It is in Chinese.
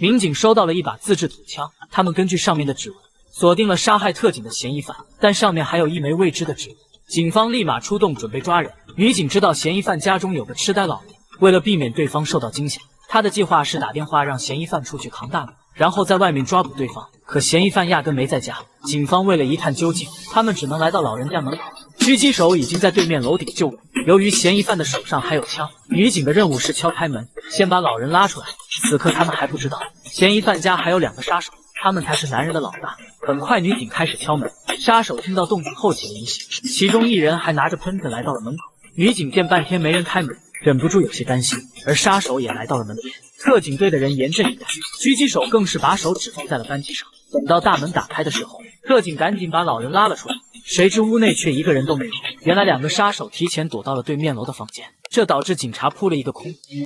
民警收到了一把自制土枪，他们根据上面的指纹锁定了杀害特警的嫌疑犯，但上面还有一枚未知的指纹。警方立马出动准备抓人。女警知道嫌疑犯家中有个痴呆老人，为了避免对方受到惊吓，她的计划是打电话让嫌疑犯出去扛大门，然后在外面抓捕对方。可嫌疑犯压根没在家，警方为了一探究竟，他们只能来到老人家门口。狙击手已经在对面楼顶救人，由于嫌疑犯的手上还有枪，女警的任务是敲开门，先把老人拉出来。此刻他们还不知道，嫌疑犯家还有2个杀手，他们才是男人的老大。很快，女警开始敲门，杀手听到动静后起了疑心，其中一人还拿着喷子来到了门口。女警见半天没人开门，忍不住有些担心，而杀手也来到了门边。特警队的人严阵以待，狙击手更是把手指放在了扳机上。等到大门打开的时候，特警赶紧把老人拉了出来，谁知屋内却一个人都没有。原来2个杀手提前躲到了对面楼的房间，这导致警察扑了一个空。